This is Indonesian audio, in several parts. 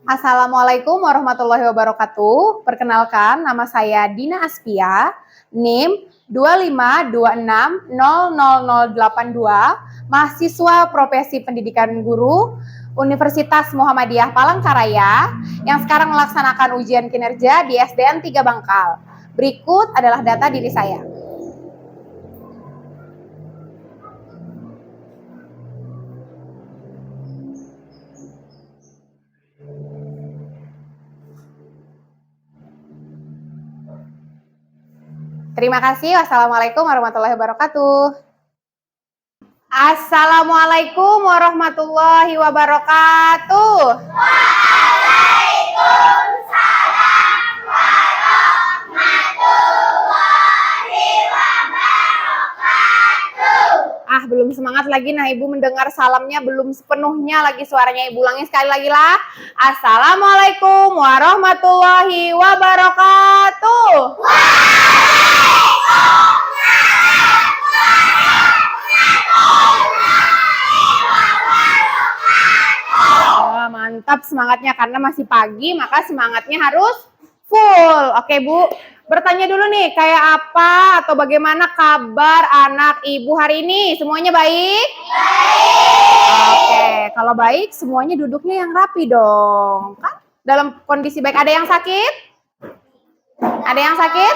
Assalamualaikum warahmatullahi wabarakatuh. Perkenalkan, nama saya Dina Aspia, NIM 2526000082, mahasiswa profesi pendidikan guru Universitas Muhammadiyah Palangkaraya yang sekarang melaksanakan ujian kinerja di SDN 3 Bangkal. Berikut adalah data diri saya. Terima kasih. Wassalamualaikum warahmatullahi wabarakatuh. Assalamualaikum warahmatullahi wabarakatuh. Waalaikumsalam warahmatullahi wabarakatuh. Belum semangat lagi. Nah, Ibu mendengar salamnya belum sepenuhnya lagi suaranya. Ibu ulangi sekali lagi lah. Assalamualaikum warahmatullahi wabarakatuh. Mantap semangatnya, karena masih pagi maka semangatnya harus full. Oke Bu, bertanya dulu nih, kayak apa atau bagaimana kabar anak Ibu hari ini? Semuanya baik? Baik. Oke, kalau baik semuanya duduknya yang rapi dong, kan? Dalam kondisi baik. Ada yang sakit? Ada yang sakit?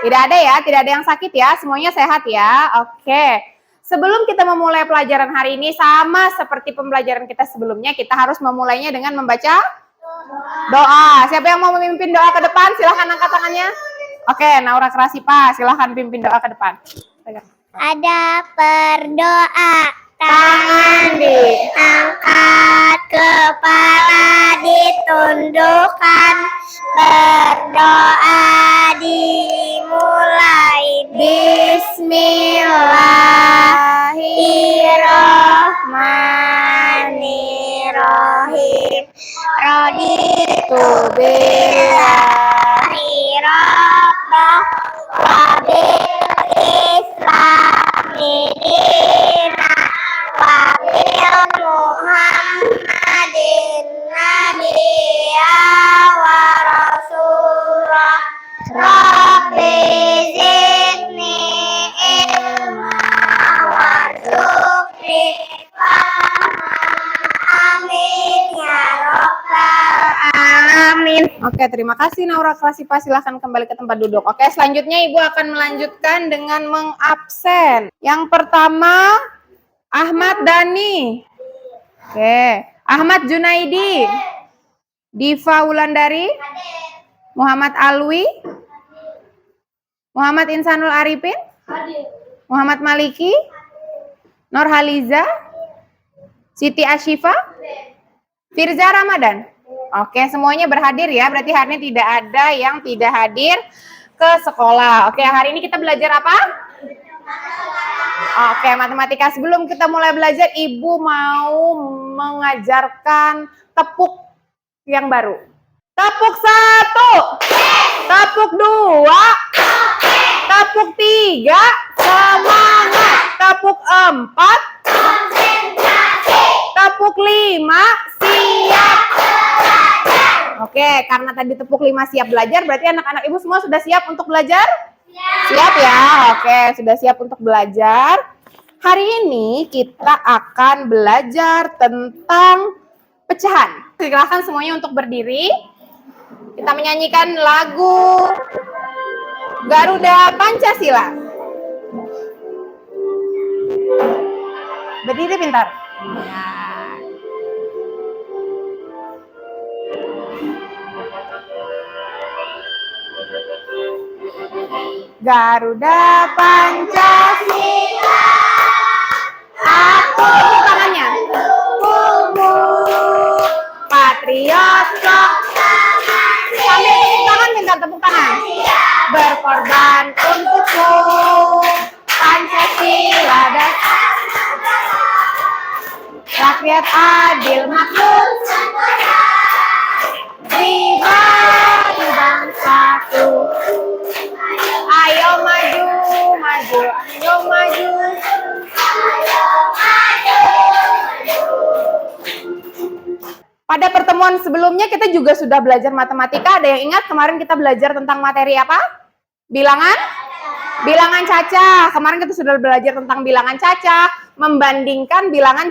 Tidak ada ya, tidak ada yang sakit ya, semuanya sehat ya. Oke. Sebelum kita memulai pelajaran hari ini, sama seperti pembelajaran kita sebelumnya, kita harus memulainya dengan membaca doa. Siapa yang mau memimpin doa ke depan? Silahkan angkat tangannya. Oke, Naura Krasipa, silahkan pimpin doa ke depan. Ada berdoa, Tangan diangkat, kepala ditundukkan, berdoa dimulai. Bismillahirrahmanirrahim. Raditu billahi rabbah wa bil islami dina wa bil muhammadin nabiyya wa rasulah. Rabbi zidni ilma warzuqni fahman. Amin ya rabbal alamin. Oke, terima kasih Naura Krasipa. Silahkan kembali ke tempat duduk. Oke, selanjutnya Ibu akan melanjutkan dengan mengabsen. Yang pertama, Ahmad Dhani. Oke, Ahmad Junaidi. Diva Wulandari. Muhammad Alwi. Muhammad Insanul Arifin. Muhammad Maliki. Nurhaliza. Siti Ashifa. Firza Ramadan. Oke, semuanya berhadir ya. Berarti hari ini tidak ada yang tidak hadir ke sekolah. Oke, hari ini kita belajar apa? Oke, matematika. Sebelum kita mulai belajar, Ibu mau mengajarkan tepuk yang baru. Tepuk 1. Tepuk 2. Tepuk 3. Semangat. Tepuk 4. Tepuk 5. Siap belajar. Oke, karena tadi tepuk 5 siap belajar, berarti anak-anak Ibu semua sudah siap untuk belajar? Siap ya? Oke, sudah siap untuk belajar. Hari ini kita akan belajar tentang pecahan. Silakan semuanya untuk berdiri. Kita menyanyikan lagu Garuda Pancasila. Berdiri pintar. Nah. Garuda Pancasila, aku tangannya. Patriot kok. Sambil tepuk tangan, minta tepuk tangan. Berkorban untukmu, Pancasila dan rakyat adil makmur. Pribadi bangsaku. Ayo maju, maju, ayo maju. Ayo maju, maju. Pada pertemuan sebelumnya kita juga sudah belajar matematika. Ada yang ingat kemarin kita belajar tentang materi apa? Bilangan? Bilangan cacah. Kemarin kita sudah belajar tentang bilangan cacah, membandingkan bilangan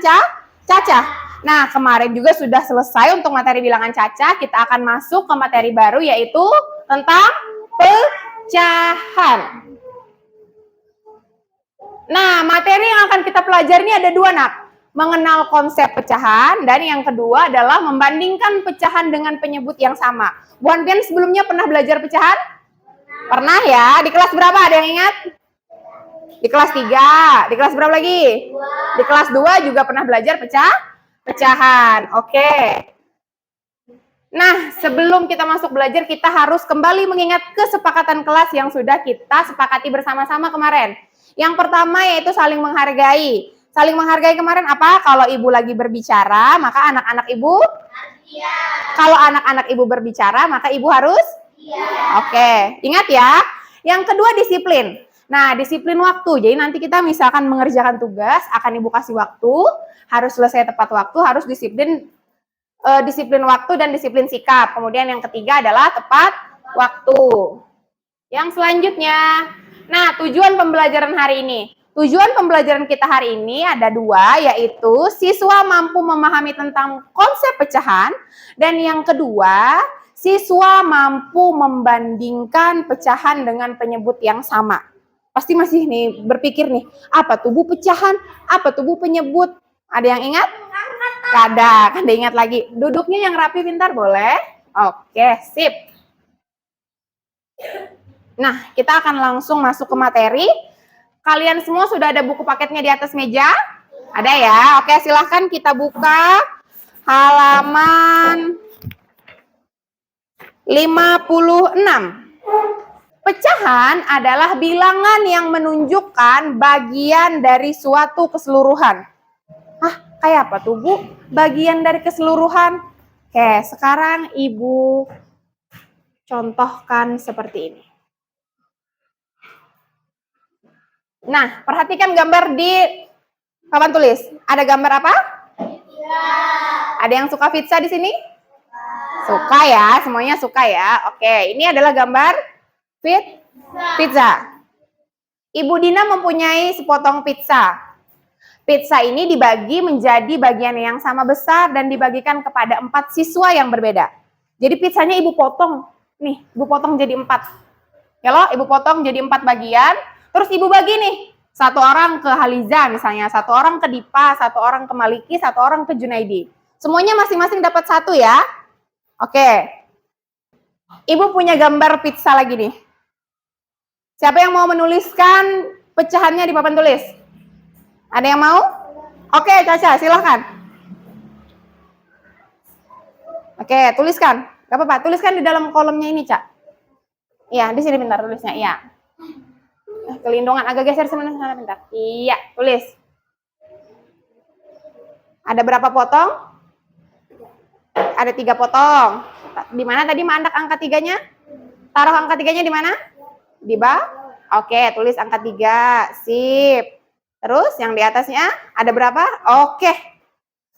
cacah. Nah, kemarin juga sudah selesai untuk materi bilangan cacah. Kita akan masuk ke materi baru yaitu tentang pecahan. Nah, materi yang akan kita pelajari ini ada dua, Nak. Mengenal konsep pecahan, dan yang kedua adalah membandingkan pecahan dengan penyebut yang sama. Bu Hanpian sebelumnya pernah belajar pecahan? Pernah ya? Di kelas berapa? Ada yang ingat? Di kelas 3. Di kelas berapa lagi? Di kelas 2 juga pernah belajar pecahan. Oke. Nah, sebelum kita masuk belajar, kita harus kembali mengingat kesepakatan kelas yang sudah kita sepakati bersama-sama kemarin. Yang pertama yaitu saling menghargai. Saling menghargai kemarin apa? Kalau ibu lagi berbicara, maka anak-anak ibu? Iya. Kalau anak-anak ibu berbicara, maka ibu harus? Iya. Oke, ingat ya. Yang kedua disiplin. Nah, disiplin waktu. Jadi nanti kita misalkan mengerjakan tugas, akan ibu kasih waktu, harus selesai tepat waktu, harus disiplin waktu dan disiplin sikap. Kemudian yang ketiga adalah tepat waktu. Yang selanjutnya, nah tujuan pembelajaran hari ini. Tujuan pembelajaran kita hari ini ada dua, yaitu siswa mampu memahami tentang konsep pecahan, dan yang kedua, siswa mampu membandingkan pecahan dengan penyebut yang sama. Pasti masih nih berpikir nih, apa tuh Bu pecahan, apa tuh Bu penyebut? Ada yang ingat? Kada ingat lagi. Duduknya yang rapi pintar boleh? Oke, sip. Nah, kita akan langsung masuk ke materi. Kalian semua sudah ada buku paketnya di atas meja? Ada ya? Oke, silahkan kita buka halaman 56. Pecahan adalah bilangan yang menunjukkan bagian dari suatu keseluruhan. Hah, kayak apa tuh Bu? Bagian dari keseluruhan? Oke, sekarang Ibu contohkan seperti ini. Nah, perhatikan gambar di papan tulis. Ada gambar apa? Pizza. Ada yang suka pizza di sini? Suka ya, semuanya suka ya. Oke, ini adalah gambar pizza. Ibu Dina mempunyai sepotong pizza. Pizza ini dibagi menjadi bagian yang sama besar dan dibagikan kepada 4 siswa yang berbeda. Jadi pizzanya ibu potong. Nih, ibu potong jadi 4. Ya loh, ibu potong jadi 4 bagian. Terus ibu bagi nih, 1 orang ke Haliza misalnya, 1 orang ke Dipa, 1 orang ke Maliki, 1 orang ke Junaidi. Semuanya masing-masing dapat 1 ya. Oke. Ibu punya gambar pizza lagi nih. Siapa yang mau menuliskan pecahannya di papan tulis? Ada yang mau? Oke, Caca, silahkan. Oke, tuliskan. Gak apa-apa, tuliskan di dalam kolomnya ini, Cak. Iya, di sini bentar tulisnya, iya. Kelindungan agak geser sana bentar. Iya, tulis. Ada berapa potong? Ada 3 potong. Di mana tadi angka 3-nya? Taruh angka 3-nya di mana? Di bawah. Oke, tulis angka 3. Sip. Terus yang di atasnya ada berapa? Oke.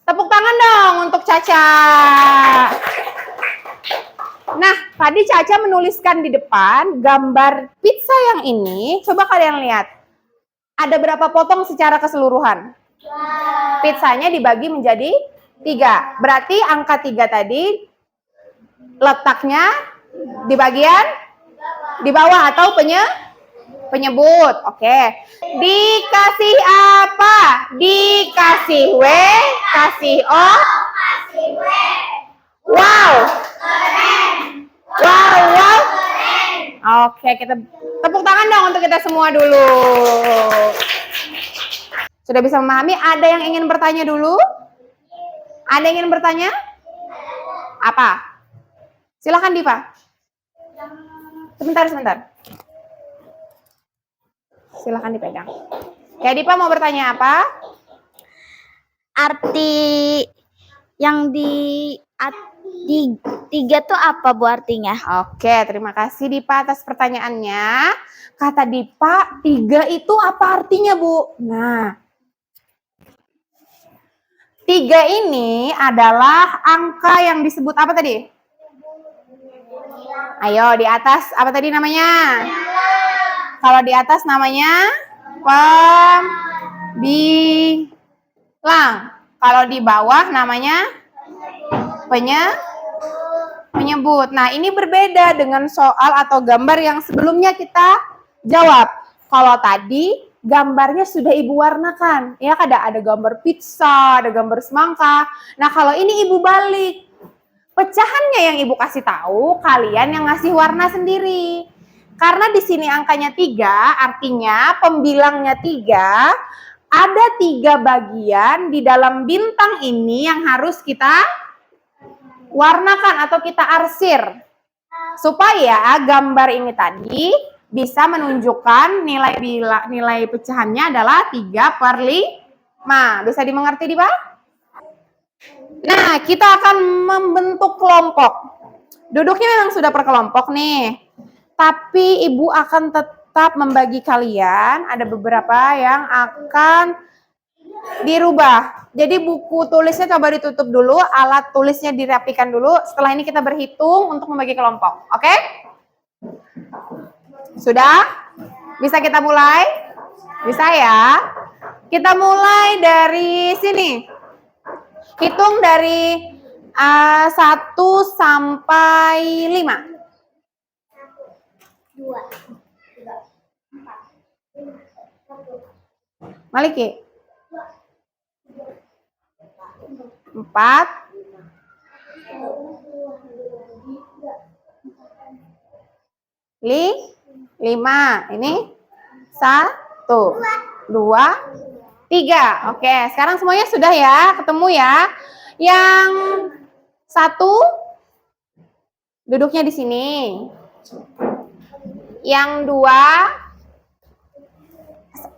Tepuk tangan dong untuk Caca. Nah, tadi Caca menuliskan di depan gambar pizza yang ini. Coba kalian lihat. Ada berapa potong secara keseluruhan? Pizzanya dibagi menjadi 3. Berarti angka 3 tadi letaknya di bagian di bawah atau penyebut. Oke. Dikasih apa? Dikasih W, kasih O, kasih W. Wow. Keren. Wow. Keren. Oke, kita tepuk tangan dong untuk kita semua dulu. Sudah bisa memahami? Ada yang ingin bertanya dulu? Ada yang ingin bertanya? Apa? Silakan Diva. Sebentar. Silakan dipegang. Ya, Diva mau bertanya apa? Arti yang di 3 tuh apa Bu artinya? Oke, terima kasih Dipa atas pertanyaannya. Kata Dipa, 3 itu apa artinya Bu? Nah, 3 ini adalah angka yang disebut apa tadi? Ayo, di atas apa tadi namanya? Kalau di atas namanya pembilang. Kalau di bawah namanya penyebut. Nah, ini berbeda dengan soal atau gambar yang sebelumnya kita jawab. Kalau tadi gambarnya sudah Ibu warnakan. Ya, ada gambar pizza, ada gambar semangka. Nah, kalau ini Ibu balik. Pecahannya yang Ibu kasih tahu, kalian yang ngasih warna sendiri. Karena di sini angkanya 3, artinya pembilangnya 3, ada 3 bagian di dalam bintang ini yang harus kita warnakan atau kita arsir. Supaya gambar ini tadi bisa menunjukkan nilai pecahannya adalah 3/5. Bisa dimengerti di Pak? Nah, kita akan membentuk kelompok. Duduknya memang sudah per kelompok nih. Tapi Ibu akan tetap membagi kalian. Ada beberapa yang akan dirubah. Jadi buku tulisnya coba ditutup dulu. Alat tulisnya dirapikan dulu. Setelah ini kita berhitung untuk membagi kelompok. Oke? Sudah? Bisa kita mulai? Bisa ya? Kita mulai dari sini. Hitung dari 1 sampai 5. 2. Maliki. 4. 5. Ini 1, 2, 3. Oke, sekarang semuanya sudah ya, ketemu ya. Yang 1 duduknya di sini. Yang 2,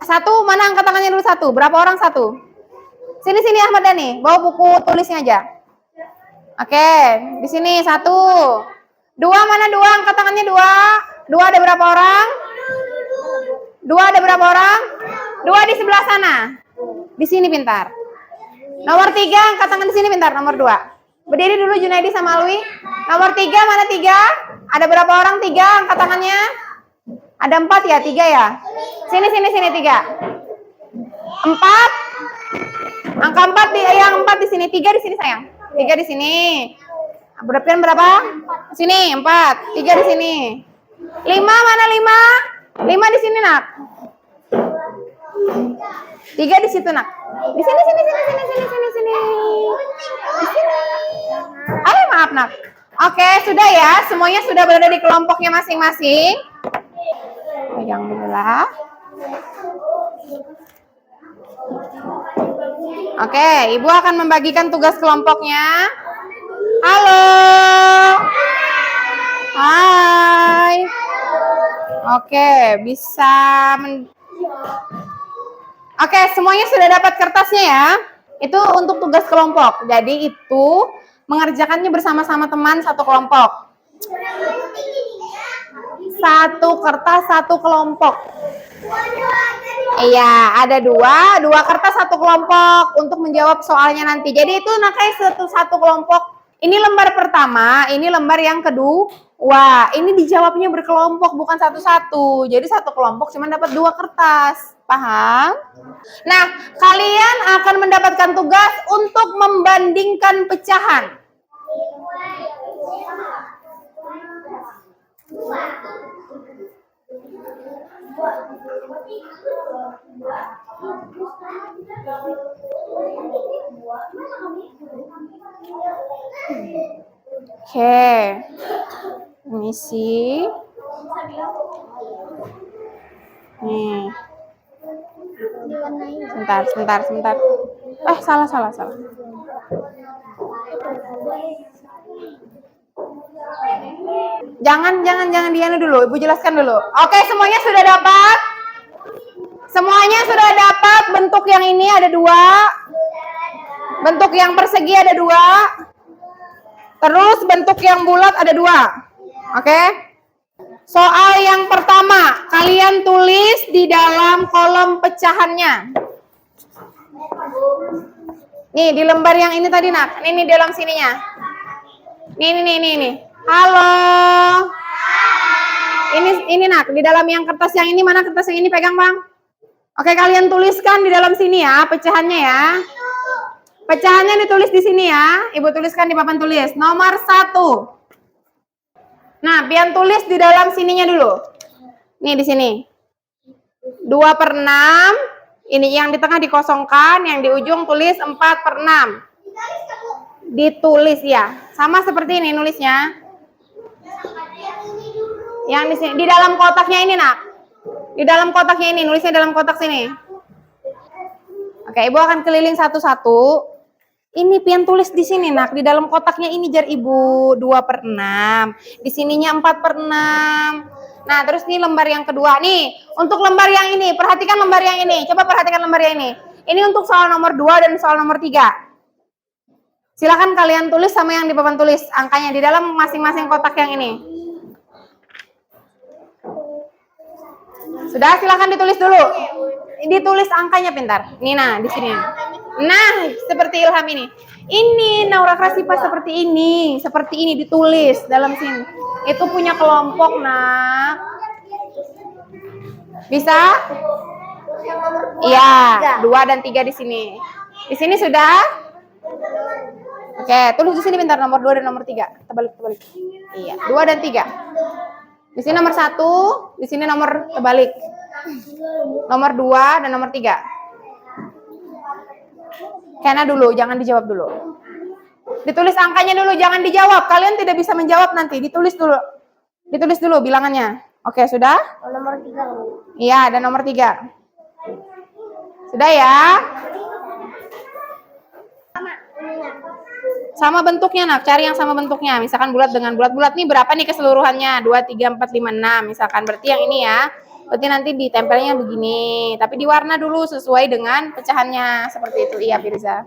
1 mana angkat tangannya dulu 1? Berapa orang 1? Sini Ahmad Dhani, bawa buku tulisnya aja. Oke, di sini 1. 2 mana 2? Angkat tangannya 2. 2 ada berapa orang? 2 ada berapa orang? 2 di sebelah sana. Di sini pintar. Nomor 3 angkat tangan di sini pintar. Nomor 2. Berdiri dulu Junaidi sama Alwi. Nomor 3 mana 3? Ada berapa orang 3? Angkat tangannya. Ada 4 ya? 3 ya? Sini 3. 4. Angka 4 yang 4 di sini. 3 di sini sayang. 3 di sini. Berapa? Sini 4. 3 di sini. 5 mana 5? 5 di sini nak. 3 di situ nak. Di sini. Di sini. Ayo maaf nak. Oke, sudah ya. Semuanya sudah berada di kelompoknya masing-masing. Pegang dulu lah. Oke, Ibu akan membagikan tugas kelompoknya. Halo. Hai. Oke, bisa Oke, semuanya sudah dapat kertasnya ya. Itu untuk tugas kelompok. Jadi itu mengerjakannya bersama-sama teman satu kelompok. 1 kertas 1 kelompok. Iya, ada 2 kertas 1 kelompok untuk menjawab soalnya nanti. Jadi itu nakanya satu kelompok. Ini lembar pertama, ini lembar yang kedua. Wah, ini dijawabnya berkelompok bukan satu-satu. Jadi satu kelompok cuma dapat 2 kertas. Paham? Nah, kalian akan mendapatkan tugas untuk membandingkan pecahan. Oke. Misi. Nih. Sebentar. Salah. Jangan Diana dulu, Ibu jelaskan dulu. Oke, semuanya sudah dapat? Semuanya sudah dapat bentuk yang ini ada 2. Bentuk yang persegi ada 2. Terus bentuk yang bulat ada 2. Oke? Soal yang pertama, kalian tulis di dalam kolom pecahannya. Nih, di lembar yang ini tadi, Nak. Ini di dalam sininya. Nih. Halo. Ini Nak, di dalam yang kertas yang ini, mana kertas yang ini pegang, Bang? Oke, kalian tuliskan di dalam sini ya, pecahannya ya. Pecahannya ditulis di sini ya. Ibu tuliskan di papan tulis. Nomor 1. Nah, pian tulis di dalam sininya dulu. Nih, di sini. 2/6. Ini yang di tengah dikosongkan, yang di ujung tulis 4/6. Ditulis ya. Sama seperti ini nulisnya. Yang di sini, di dalam kotaknya ini, Nak. Di dalam kotaknya ini, nulisnya dalam kotak sini. Oke, Ibu akan keliling satu-satu. Ini pian tulis di sini, Nak. Di dalam kotaknya ini jar Ibu 2/6. Di sininya 4/6. Nah, terus nih lembar yang kedua. Nih, untuk lembar yang ini, perhatikan lembar yang ini. Coba perhatikan lembar yang ini. Ini untuk soal nomor 2 dan soal nomor 3. Silakan kalian tulis sama yang di papan tulis angkanya di dalam masing-masing kotak yang ini. Sudah, silakan ditulis dulu. Ditulis angkanya pintar. Nih, nah, di sini. Nah, seperti Ilham ini. Ini Naura Krasipa seperti ini. Seperti ini ditulis dalam sini. Itu punya kelompok, Nak. Bisa? Iya, 2 dan 3 di sini. Di sini sudah? Oke, tulis di sini bentar nomor 2 dan nomor 3. Terbalik. Iya, 2 dan 3. Di sini nomor 1, di sini nomor terbalik. Nomor 2 dan nomor 3. Kena dulu, jangan dijawab dulu. Ditulis angkanya dulu, jangan dijawab. Kalian tidak bisa menjawab nanti. Ditulis dulu. Ditulis dulu bilangannya. Oke, sudah? Nomor 3. Iya, dan nomor 3. Sudah ya? Sama bentuknya, Nak. Cari yang sama bentuknya. Misalkan bulat dengan bulat-bulat nih berapa nih keseluruhannya? 2, 3, 4, 5, 6. Misalkan berarti yang ini ya. Berarti nanti ditempelnya begini. Tapi diwarna dulu sesuai dengan pecahannya. Seperti itu. Iya, Firza.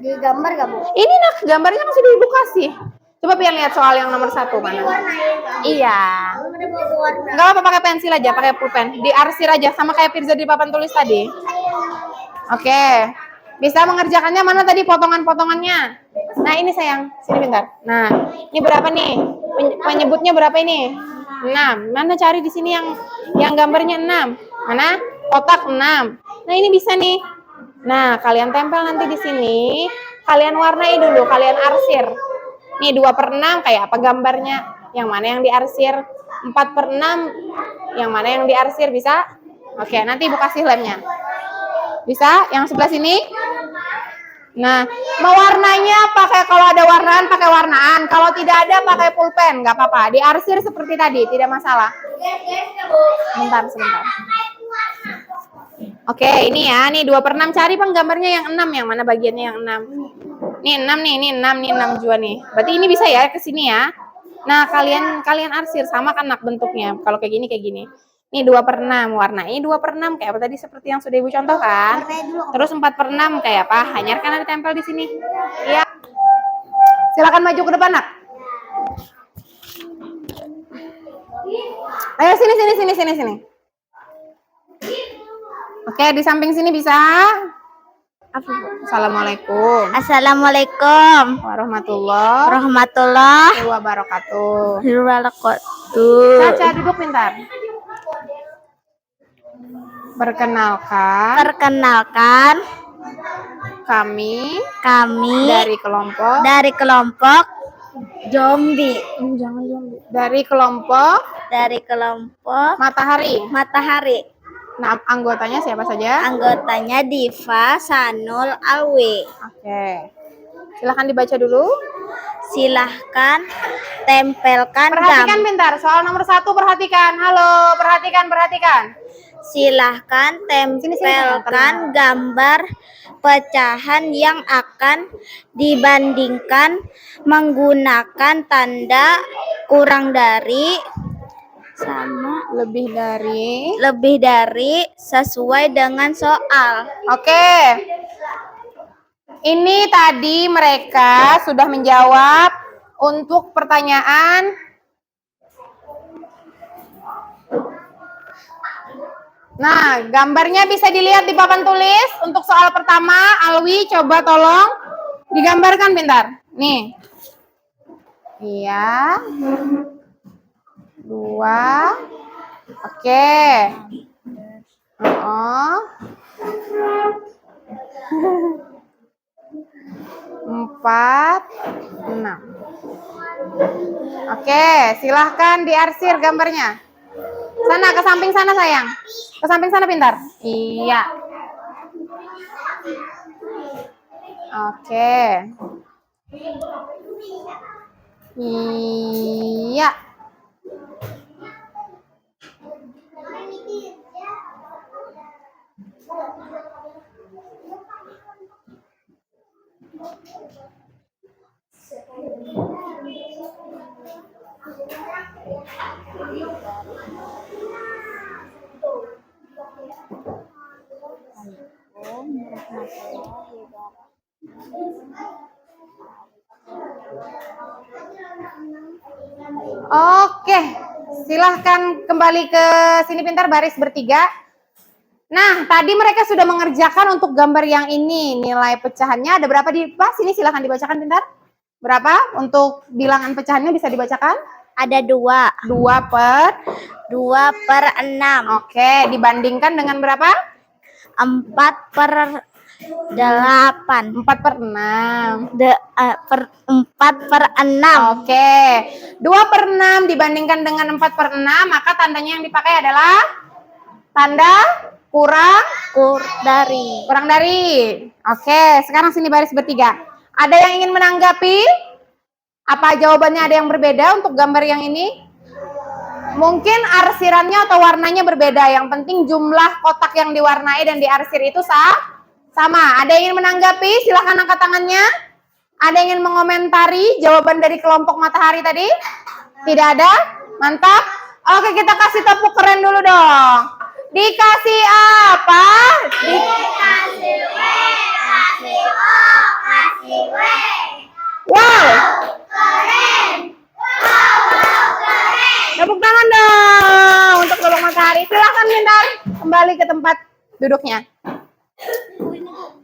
Digambar gak, Bu? Ini, Nak. Gambarnya kan sudah Ibu kasih. Coba pian lihat soal yang nomor 1 mana. Iya. Enggak apa-apa, pakai pensil aja, pakai pulpen. Diarsir aja sama kayak Firza di papan tulis tadi. Oke. Bisa mengerjakannya mana tadi potongan-potongannya? Nah, ini sayang. Sini bentar. Nah, ini berapa nih? Penyebutnya berapa ini? 6. Mana cari di sini yang gambarnya 6? Mana? Kotak 6. Nah, ini bisa nih. Nah, kalian tempel nanti di sini. Kalian warnai dulu, kalian arsir. Nih 2/6 kayak apa gambarnya? Yang mana yang diarsir? 4/6 yang mana yang diarsir? Bisa? Oke, nanti Ibu kasih lemnya. Bisa? Yang sebelah sini? Nah, mewarnanya pakai, kalau ada warnaan pakai warnaan, kalau tidak ada pakai pulpen, nggak apa-apa. Diarsir seperti tadi, tidak masalah. Sebentar. Oke, ini ya, nih 2/6. Cari penggambarnya yang 6, yang mana bagiannya yang 6. Nih 6 nih, ini 6 nih, 6 juga nih. Berarti ini bisa ya ke sini ya. Nah, kalian arsir sama kan Nak bentuknya. Kalau kayak gini. Ini 2/6 warna. Ini 2/6 kayak apa tadi seperti yang sudah Ibu contohkan. Terus 4/6 kayak apa? Hanyar kan ada tempel di sini. Iya. Silakan maju ke depan, Nak. Ayo sini. Oke, di samping sini bisa. Assalamualaikum warahmatullahi wabarakatuh. wabarakatuh. Caca duduk pintar. Perkenalkan kami dari kelompok zombie. Dari kelompok matahari. Nah, anggotanya siapa saja? Anggotanya Diva, Sanul, Alwi. Oke. Silahkan dibaca dulu. Silahkan tempelkan Perhatikan bentar. Soal nomor 1 perhatikan. Halo, perhatikan. Silahkan tempelkan gambar pecahan yang akan dibandingkan menggunakan tanda kurang dari sama lebih dari sesuai dengan soal. Oke. Ini tadi mereka sudah menjawab untuk pertanyaan Nah, gambarnya bisa dilihat di papan tulis. Untuk soal pertama, Alwi coba tolong digambarkan pintar. Nih. Iya. 2. Oke. Oh. 4, 6. Oke, silahkan diarsir gambarnya. Sana, ke samping sana sayang. Ke samping sana pintar. Iya. Oke. Iya. Oke, silahkan kembali ke sini pintar baris bertiga. Nah, tadi mereka sudah mengerjakan untuk gambar yang ini. Nilai pecahannya ada berapa di pas? Ini silahkan dibacakan pintar. Berapa untuk bilangan pecahannya bisa dibacakan? Ada 2. 2 per 2/6. Oke, dibandingkan dengan berapa? 4/8. 4 per 6. 4/6. Oke, 2 per 6 dibandingkan dengan 4 per 6, maka tandanya yang dipakai adalah tanda kurang dari. Oke, sekarang sini baris bertiga. Ada yang ingin menanggapi? Apa jawabannya ada yang berbeda untuk gambar yang ini? Mungkin arsirannya atau warnanya berbeda. Yang penting jumlah kotak yang diwarnai dan diarsir itu sama. Ada yang ingin menanggapi? Silahkan angkat tangannya. Ada yang ingin mengomentari jawaban dari kelompok matahari tadi? Tidak ada? Mantap. Oke, kita kasih tepuk keren dulu dong. Dikasih apa? Dikasih W, kasih O, kasih W. Wow. Keren. Wow, keren. Tepuk tangan dong untuk kelompok matahari. Silahkan pintar kembali ke tempat duduknya.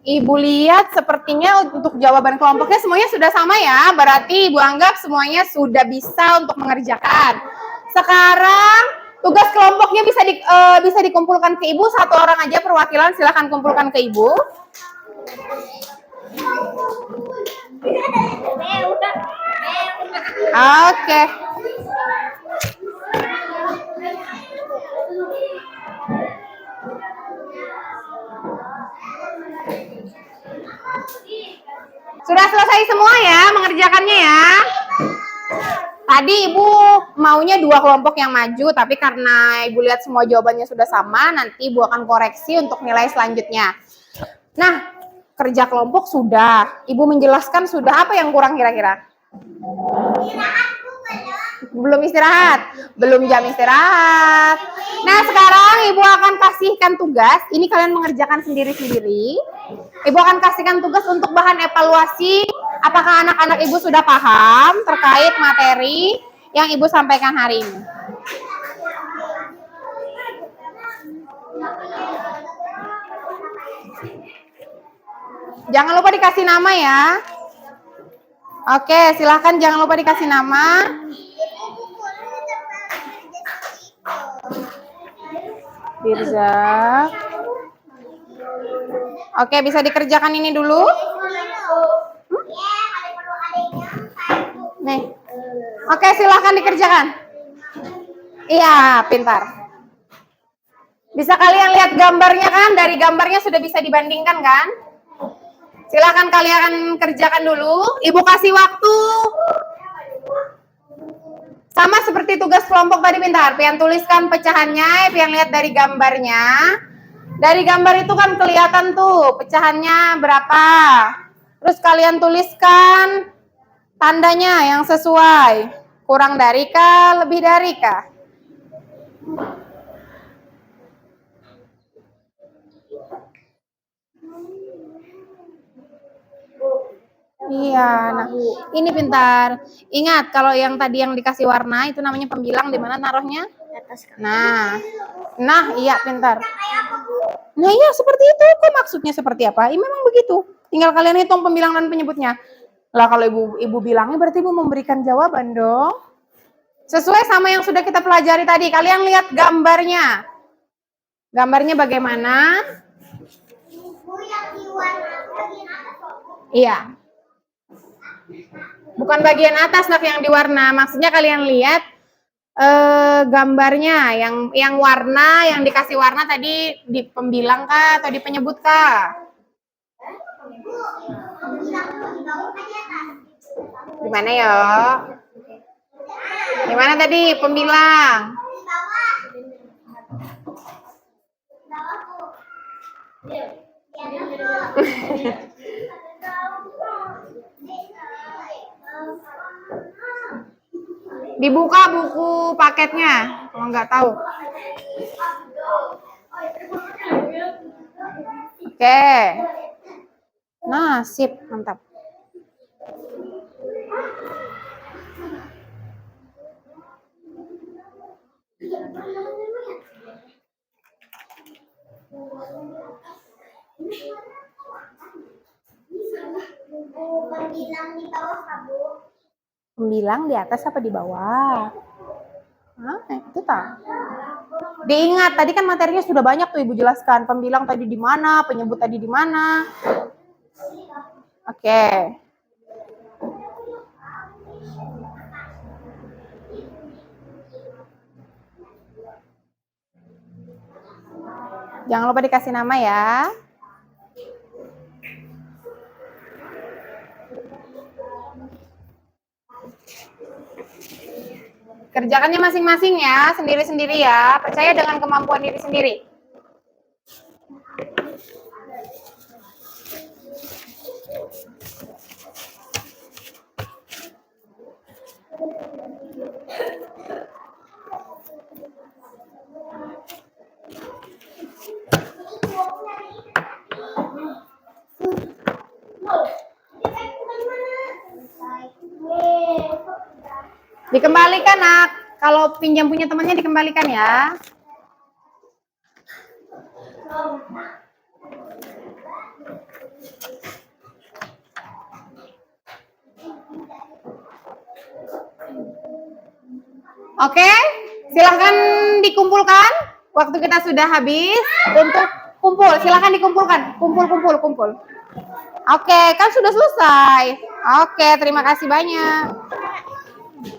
Ibu lihat sepertinya untuk jawaban kelompoknya semuanya sudah sama ya. Berarti Ibu anggap semuanya sudah bisa untuk mengerjakan. Sekarang tugas kelompoknya bisa dikumpulkan ke Ibu. Satu orang aja perwakilan, silahkan kumpulkan ke Ibu. Oke. Sudah selesai semua ya mengerjakannya ya. Tadi Ibu maunya 2 kelompok yang maju, tapi karena Ibu lihat semua jawabannya sudah sama, nanti Ibu akan koreksi untuk nilai selanjutnya. Nah, kerja kelompok sudah. Ibu menjelaskan sudah, apa yang kurang kira-kira? Belum istirahat? Belum jam istirahat. Nah, sekarang Ibu akan kasihkan tugas. Ini kalian mengerjakan sendiri-sendiri. Ibu akan kasihkan tugas untuk bahan evaluasi. Apakah anak-anak Ibu sudah paham terkait materi yang Ibu sampaikan hari ini? Jangan lupa dikasih nama ya. Oke, silahkan jangan lupa dikasih nama. Firza. Oke, bisa dikerjakan ini dulu. Nih. Oke, silahkan dikerjakan. Iya, pintar. Bisa kalian lihat gambarnya kan? Dari gambarnya sudah bisa dibandingkan kan? Silahkan kalian kerjakan dulu. Ibu kasih waktu. Sama seperti tugas kelompok tadi pintar. Pian tuliskan pecahannya, pian lihat dari gambarnya. Dari gambar itu kan kelihatan tuh pecahannya berapa. Terus kalian tuliskan tandanya yang sesuai. Kurang dari kah, lebih dari kah? Iya, nah ini pintar. Ingat kalau yang tadi yang dikasih warna itu namanya pembilang, di mana naruhnya? Di atas atas. Nah, iya pintar. Nah, iya seperti itu. Kok maksudnya seperti apa? Memang begitu. Tinggal kalian hitung pembilang dan penyebutnya. Lah kalau ibu bilangnya berarti ibu memberikan jawaban dong. Sesuai sama yang sudah kita pelajari tadi. Kalian lihat gambarnya. Gambarnya bagaimana? Iya. Bukan bagian atas nak yang diwarna. Maksudnya kalian lihat gambarnya yang warna, yang dikasih warna tadi di pembilang kah atau di penyebut kah? Gimana ya? Gimana tadi pembilang? Dibuka buku paketnya kalau nggak tahu. Oke. Nah, sip, mantap. Pembilang di bawah kamu. Pembilang di atas apa di bawah? Hah, itu tak. Diingat, tadi kan materinya sudah banyak tuh Ibu jelaskan. Pembilang tadi di mana, penyebut tadi di mana. Oke. Jangan lupa dikasih nama ya. Kerjakannya masing-masing ya, sendiri-sendiri ya. Percaya dengan kemampuan diri sendiri. Dikembalikan, Nak. Kalau pinjam punya temannya dikembalikan ya. Oke, silahkan dikumpulkan. Waktu kita sudah habis untuk kumpul. Silahkan dikumpulkan. Kumpul. Oke, kan sudah selesai. Oke, terima kasih banyak.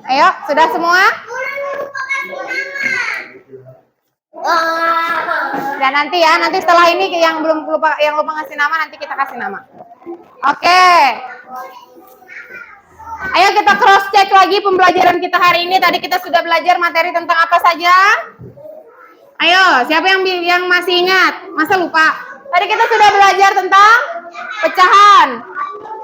Ayo, sudah semua? Dan nanti ya, nanti setelah ini yang lupa ngasih nama, nanti kita kasih nama. Oke. Ayo kita cross check lagi pembelajaran kita hari ini. Tadi kita sudah belajar materi tentang apa saja? Ayo, siapa yang masih ingat? Masa lupa? Tadi kita sudah belajar tentang pecahan.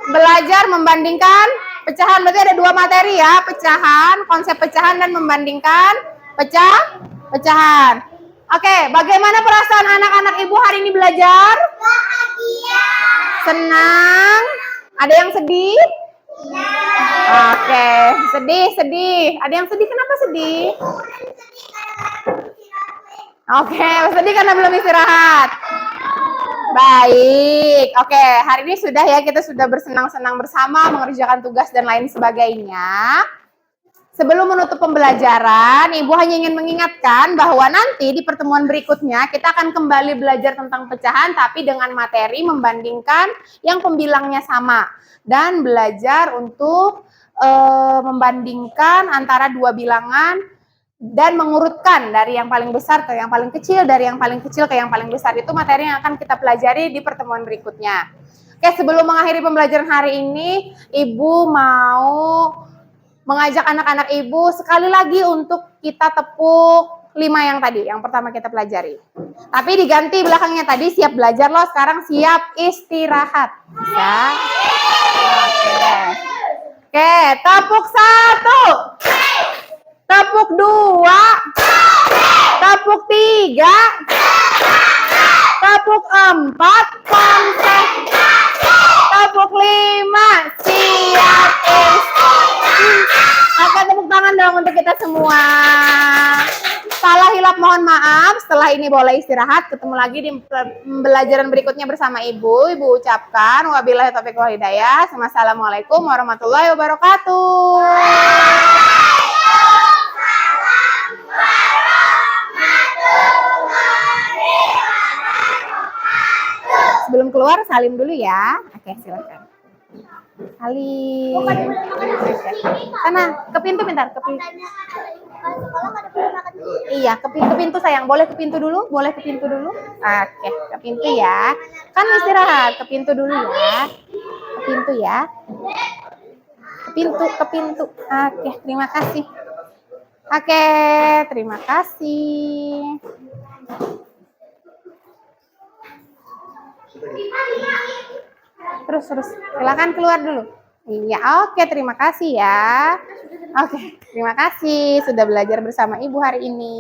Belajar membandingkan pecahan. Berarti ada dua materi ya, pecahan, konsep pecahan dan membandingkan pecahan. Oke, bagaimana perasaan anak-anak Ibu hari ini belajar? Bahagia. Senang? Ada yang sedih? Oke, sedih. Ada yang sedih, kenapa sedih? Oke, sedih karena belum istirahat. Baik, oke, hari ini sudah ya, kita sudah bersenang-senang bersama mengerjakan tugas dan lain sebagainya. Sebelum menutup pembelajaran, Ibu hanya ingin mengingatkan bahwa nanti di pertemuan berikutnya kita akan kembali belajar tentang pecahan tapi dengan materi membandingkan yang pembilangnya sama dan belajar untuk membandingkan antara dua bilangan dan mengurutkan dari yang paling besar ke yang paling kecil, dari yang paling kecil ke yang paling besar. Itu materi yang akan kita pelajari di pertemuan berikutnya. Oke, sebelum mengakhiri pembelajaran hari ini, Ibu mau mengajak anak-anak Ibu sekali lagi untuk kita tepuk 5 yang tadi, yang pertama kita pelajari. Tapi diganti belakangnya, tadi siap belajar loh, sekarang siap istirahat. Bisa? Oke, tepuk 1. Tepuk 2. Tepuk 3. Tepuk 4. Konsep. Tepuk 5. Siap istirahat. Angkat tepuk tangan dong untuk kita semua. Salah mohon maaf. Setelah ini boleh istirahat. Ketemu lagi di pembelajaran berikutnya bersama Ibu. Ibu ucapkan wabillahi taufiq wal hidayah. Wassalamualaikum warahmatullahi wabarakatuh. Sebelum keluar salim dulu ya. Oke, silakan. Salim. Oke. Sana ke pintu bentar, ke pintu. Iya, ke pintu sayang. Boleh ke pintu dulu? Boleh ke pintu dulu? Oke, ke pintu ya. Kan istirahat, ke pintu dulu ya. Ke pintu ya. Ke pintu. Oke, terima kasih. Oke, terima kasih. Terus. Silakan keluar dulu. Iya, oke, terima kasih ya. Oke, terima kasih sudah belajar bersama Ibu hari ini.